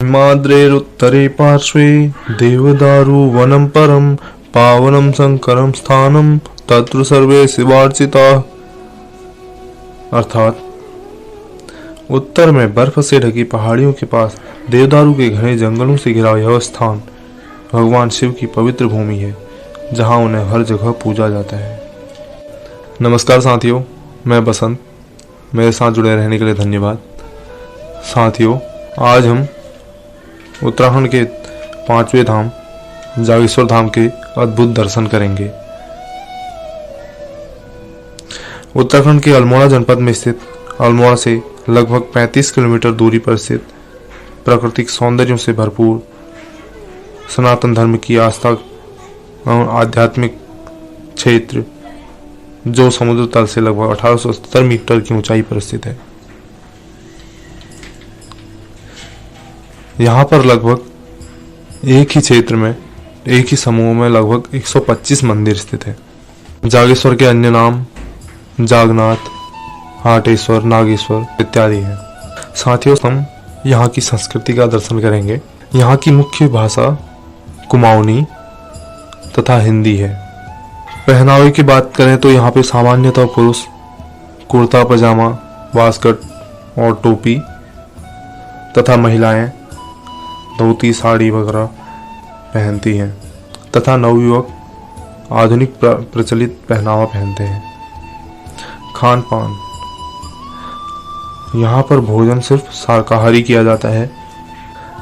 हिमाद्रेरुत्तरे पार्श्वे देवदारु वनं परम पावनं शंकरम स्थानम तत्र सर्वे शिवार्चिता। अर्थात उत्तर में बर्फ से ढकी पहाड़ियों के पास देवदारू के घने जंगलों से घिरा यह स्थान भगवान शिव की पवित्र भूमि है, जहां उन्हें हर जगह पूजा जाता है। नमस्कार साथियों, मैं बसंत। मेरे साथ जुड़े रहने के लिए धन्यवाद। साथियों, आज हम उत्तराखंड के 5वें धाम जागेश्वर धाम के अद्भुत दर्शन करेंगे। उत्तराखंड के अल्मोड़ा जनपद में स्थित अल्मोड़ा से लगभग 35 किलोमीटर दूरी पर स्थित प्राकृतिक सौंदर्यों से भरपूर सनातन धर्म की आस्था एवं आध्यात्मिक क्षेत्र, जो समुद्र तल से लगभग 1870 मीटर की ऊंचाई पर स्थित है। यहाँ पर लगभग एक ही क्षेत्र में, एक ही समूह में लगभग 125 मंदिर स्थित है। जागेश्वर के अन्य नाम जागनाथ, हाटेश्वर, नागेश्वर इत्यादि हैं। साथियों, हम यहाँ की संस्कृति का दर्शन करेंगे। यहाँ की मुख्य भाषा कुमाऊनी तथा हिंदी है। पहनावे की बात करें तो यहाँ पे सामान्यतः पुरुष कुर्ता पजामा, वास्कट और टोपी तथा महिलाएं धोती साड़ी वगैरह पहनती हैं तथा नवयुवक आधुनिक प्रचलित पहनावा पहनते हैं। खान पान, यहाँ पर भोजन सिर्फ शाकाहारी किया जाता है।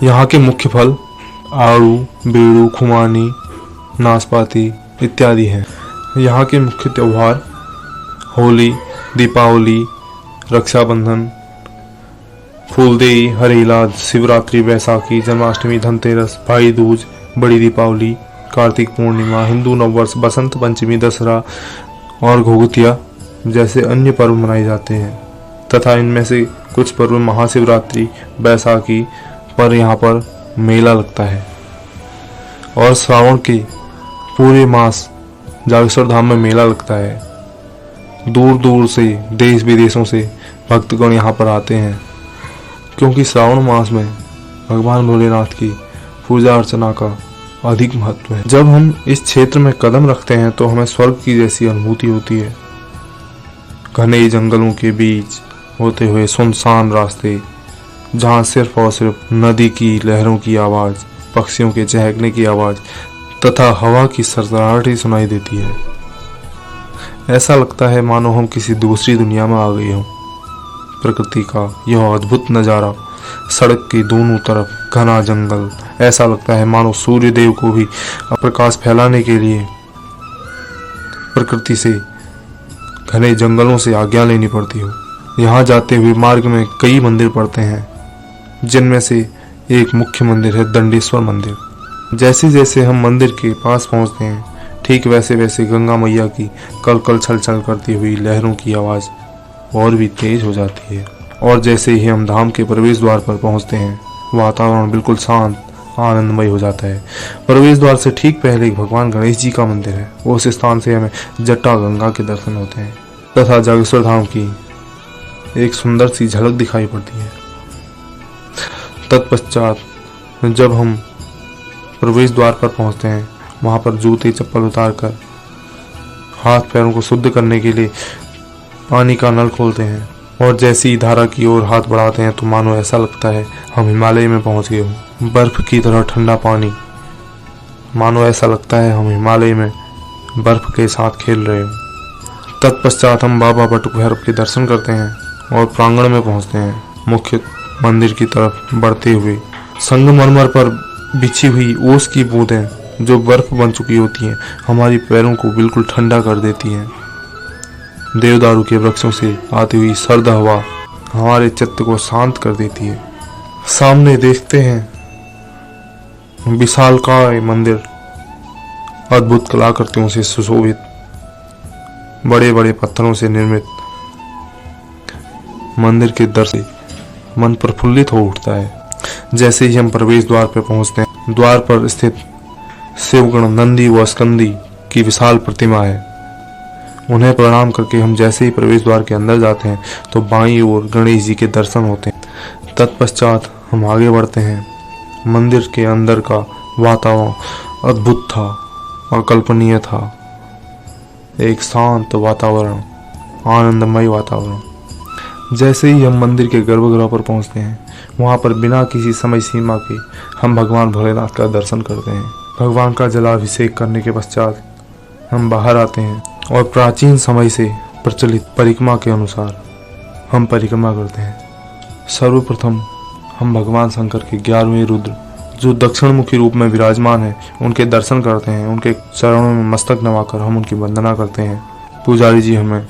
यहाँ के मुख्य फल आड़ू, बेड़ू, खुमानी, नाशपाती इत्यादि हैं। यहाँ के मुख्य त्योहार होली, दीपावली, रक्षाबंधन, फूलदेई, हरेला, शिवरात्रि, बैसाखी, जन्माष्टमी, धनतेरस, भाई दूज, बड़ी दीपावली, कार्तिक पूर्णिमा, हिंदू नववर्ष, बसंत पंचमी, दशहरा और घुघुतिया जैसे अन्य पर्व मनाए जाते हैं तथा इनमें से कुछ पर्व महाशिवरात्रि, बैसाखी पर यहाँ पर मेला लगता है। और श्रावण के पूरे मास जागेश्वर धाम में मेला लगता है। दूर दूर से, देश विदेशों से भक्तगण यहाँ पर आते हैं, क्योंकि श्रावण मास में भगवान भोलेनाथ की पूजा अर्चना का अधिक महत्व है। जब हम इस क्षेत्र में कदम रखते हैं तो हमें स्वर्ग की जैसी अनुभूति होती है। घने जंगलों के बीच होते हुए सुनसान रास्ते, जहाँ सिर्फ और सिर्फ नदी की लहरों की आवाज़, पक्षियों के चहकने की आवाज़ तथा हवा की सरसराहट ही सुनाई देती है। ऐसा लगता है मानो हम किसी दूसरी दुनिया में आ गए हों। प्रकृति का यह अद्भुत नज़ारा, सड़क के दोनों तरफ घना जंगल, ऐसा लगता है मानो सूर्य देव को भी प्रकाश फैलाने के लिए प्रकृति से, घने जंगलों से आज्ञा लेनी पड़ती हो। यहाँ जाते हुए मार्ग में कई मंदिर पड़ते हैं, जिनमें से एक मुख्य मंदिर है दंडेश्वर मंदिर। जैसे जैसे हम मंदिर के पास पहुँचते हैं, ठीक वैसे वैसे गंगा मैया की कल कल छल छल करती हुई लहरों की आवाज़ और भी तेज हो जाती है। और जैसे ही हम धाम के प्रवेश द्वार पर पहुँचते हैं, वातावरण बिल्कुल शांत आनंदमय हो जाता है। प्रवेश द्वार से ठीक पहले एक भगवान गणेश जी का मंदिर है। उस स्थान से हमें जटा गंगा के दर्शन होते हैं तथा जागेश्वर धाम की एक सुंदर सी झलक दिखाई पड़ती है। तत्पश्चात जब हम प्रवेश द्वार पर पहुंचते हैं, वहां पर जूते चप्पल उतारकर हाथ पैरों को शुद्ध करने के लिए पानी का नल खोलते हैं और जैसी ही धारा की ओर हाथ बढ़ाते हैं तो मानो ऐसा लगता है हम हिमालय में पहुंच गए हों। बर्फ की तरह ठंडा पानी, मानो ऐसा लगता है हम हिमालय में बर्फ के साथ खेल रहे हो। तत्पश्चात हम बाबा बटुक भैरव के दर्शन करते हैं और प्रांगण में पहुंचते हैं। मुख्य मंदिर की तरफ बढ़ते हुए संगमरमर पर बिछी हुई ओस की बूंदें जो बर्फ बन चुकी होती हैं, हमारी पैरों को बिल्कुल ठंडा कर देती हैं। देवदारू के वृक्षों से आती हुई सर्द हवा हमारे चित्त को शांत कर देती है। सामने देखते हैं विशालकाय मंदिर, अद्भुत कलाकृतियों से सुशोभित, बड़े बड़े पत्थरों से निर्मित मंदिर के दर्शन से मन प्रफुल्लित हो उठता है। जैसे ही हम प्रवेश द्वार पर पहुंचते हैं, द्वार पर स्थित शिवगण नंदी व स्कंदी की विशाल प्रतिमा है। उन्हें प्रणाम करके हम जैसे ही प्रवेश द्वार के अंदर जाते हैं तो बाईं ओर गणेश जी के दर्शन होते हैं। तत्पश्चात हम आगे बढ़ते हैं मंदिर के अंदर का वातावरण अद्भुत था, अकल्पनीय था। एक शांत वातावरण, आनंदमय वातावरण। जैसे ही हम मंदिर के गर्भगृह पर पहुंचते हैं, वहां पर बिना किसी समय सीमा के हम भगवान भोलेनाथ का दर्शन करते हैं। भगवान का जलाभिषेक करने के पश्चात हम बाहर आते हैं और प्राचीन समय से प्रचलित परिक्रमा के अनुसार हम परिक्रमा करते हैं। सर्वप्रथम हम भगवान शंकर के 11वें रुद्र जो दक्षिण मुखी रूप में विराजमान है उनके दर्शन करते हैं। उनके चरणों में मस्तक नवाकर हम उनकी वंदना करते हैं। पुजारी जी हमें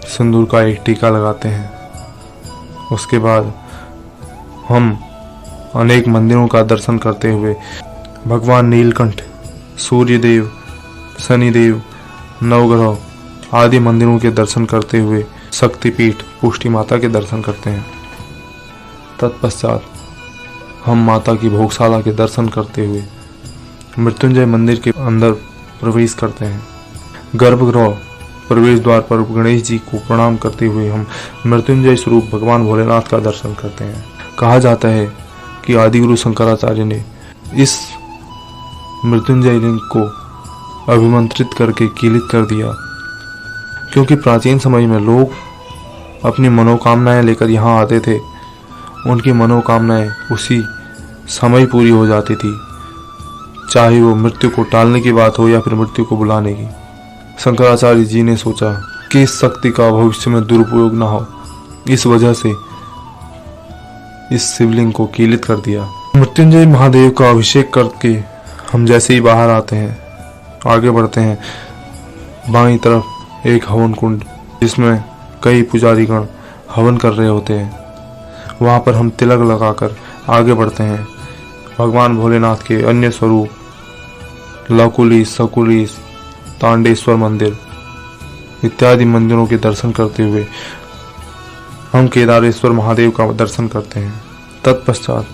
सिंदूर का एक टीका लगाते हैं। उसके बाद हम अनेक मंदिरों का दर्शन करते हुए भगवान नीलकंठ, सूर्यदेव, शनिदेव, नवग्रह आदि मंदिरों के दर्शन करते हुए शक्तिपीठ पुष्टि माता के दर्शन करते हैं। तत्पश्चात हम माता की भोगशाला के दर्शन करते हुए मृत्युंजय मंदिर के अंदर प्रवेश करते हैं। गर्भगृह प्रवेश द्वार पर गणेश जी को प्रणाम करते हुए हम मृत्युंजय स्वरूप भगवान भोलेनाथ का दर्शन करते हैं। कहा जाता है कि आदिगुरु शंकराचार्य ने इस मृत्युंजय लिंग को अभिमंत्रित करके कीलित कर दिया, क्योंकि प्राचीन समय में लोग अपनी मनोकामनाएं लेकर यहाँ आते थे। उनकी मनोकामनाएं उसी समय पूरी हो जाती थी, चाहे वो मृत्यु को टालने की बात हो या फिर मृत्यु को बुलाने की। शंकराचार्य जी ने सोचा कि इस शक्ति का भविष्य में दुरुपयोग ना हो, इस वजह से इस शिवलिंग को कीलित कर दिया। मृत्युंजय महादेव का अभिषेक करके हम जैसे ही बाहर आते हैं, आगे बढ़ते हैं, बाईं तरफ एक हवन कुंड जिसमें कई पुजारीगण हवन कर रहे होते हैं। वहाँ पर हम तिलक लगाकर आगे बढ़ते हैं। भगवान भोलेनाथ के अन्य स्वरूप लकुलीस, सकुलीस, तांडेश्वर मंदिर इत्यादि मंदिरों के दर्शन करते हुए हम केदारेश्वर महादेव का दर्शन करते हैं। तत्पश्चात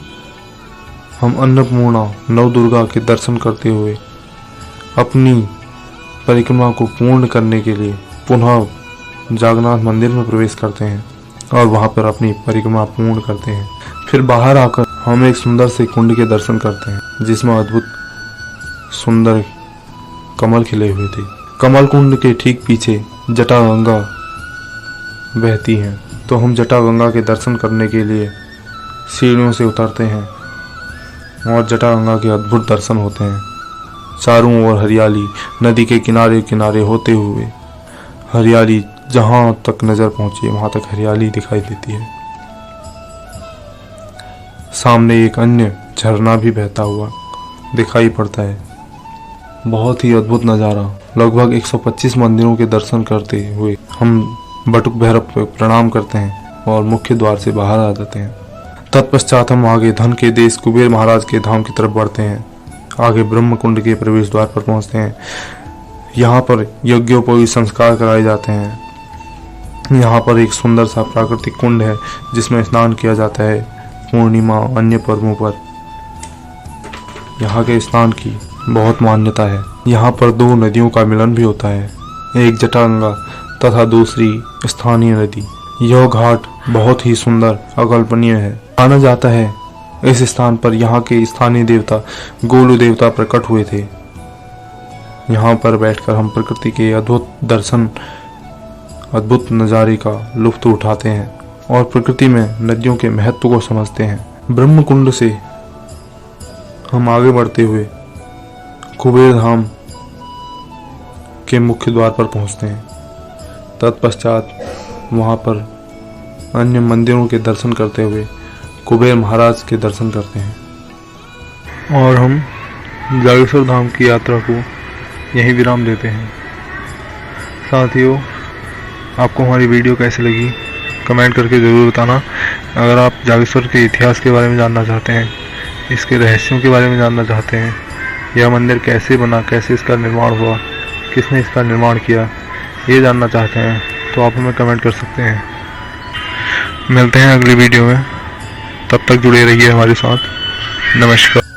हम अन्नपूर्णा नवदुर्गा के दर्शन करते हुए अपनी परिक्रमा को पूर्ण करने के लिए पुनः जागन्नाथ मंदिर में प्रवेश करते हैं और वहां पर अपनी परिक्रमा पूर्ण करते हैं। फिर बाहर आकर हम एक सुंदर से कुंड के दर्शन करते हैं जिसमें अद्भुत सुंदर कमल खिले हुए थे। कमल कुंड के ठीक पीछे जटागंगा बहती है, तो हम जटागंगा के दर्शन करने के लिए सीढ़ियों से उतरते हैं और जटागंगा के अद्भुत दर्शन होते हैं। चारों ओर हरियाली, नदी के किनारे किनारे होते हुए हरियाली जहां तक नजर पहुंचे वहां तक हरियाली दिखाई देती है। सामने एक अन्य झरना भी बहता हुआ दिखाई पड़ता है। बहुत ही अद्भुत नज़ारा। लगभग 125 मंदिरों के दर्शन करते हुए हम बटुक भैरव को प्रणाम करते हैं और मुख्य द्वार से बाहर आ जाते हैं। तत्पश्चात हम आगे धन के देश कुबेर महाराज के धाम की तरफ बढ़ते हैं। आगे ब्रह्म कुंड के प्रवेश द्वार पर पहुंचते हैं। यहाँ पर यज्ञोपवीत संस्कार कराए जाते हैं। यहाँ पर एक सुंदर सा प्राकृतिक कुंड है जिसमें स्नान किया जाता है पूर्णिमा अन्य पर्वों पर। यहाँ के स्नान की बहुत मान्यता है। यहाँ पर दो नदियों का मिलन भी होता है, एक जटागंगा तथा दूसरी स्थानीय नदी। यह घाट बहुत ही सुंदर अकल्पनीय है। माना जाता है इस स्थान पर यहाँ के स्थानीय देवता गोलू देवता प्रकट हुए थे। यहाँ पर बैठकर हम प्रकृति के अद्भुत नज़ारे का लुत्फ उठाते हैं और प्रकृति में नदियों के महत्व को समझते हैं। ब्रह्म कुंड से हम आगे बढ़ते हुए कुबेर धाम के मुख्य द्वार पर पहुंचते हैं। तत्पश्चात वहां पर अन्य मंदिरों के दर्शन करते हुए कुबेर महाराज के दर्शन करते हैं और हम जागेश्वर धाम की यात्रा को यहीं विराम देते हैं। साथियों, आपको हमारी वीडियो कैसी लगी कमेंट करके ज़रूर बताना। अगर आप जागेश्वर के इतिहास के बारे में जानना चाहते हैं, इसके रहस्यों के बारे में जानना चाहते हैं, यह मंदिर कैसे बना, कैसे इसका निर्माण हुआ, किसने इसका निर्माण किया, ये जानना चाहते हैं तो आप हमें कमेंट कर सकते हैं। मिलते हैं अगली वीडियो में, तब तक जुड़े रहिए हमारे साथ। नमस्कार।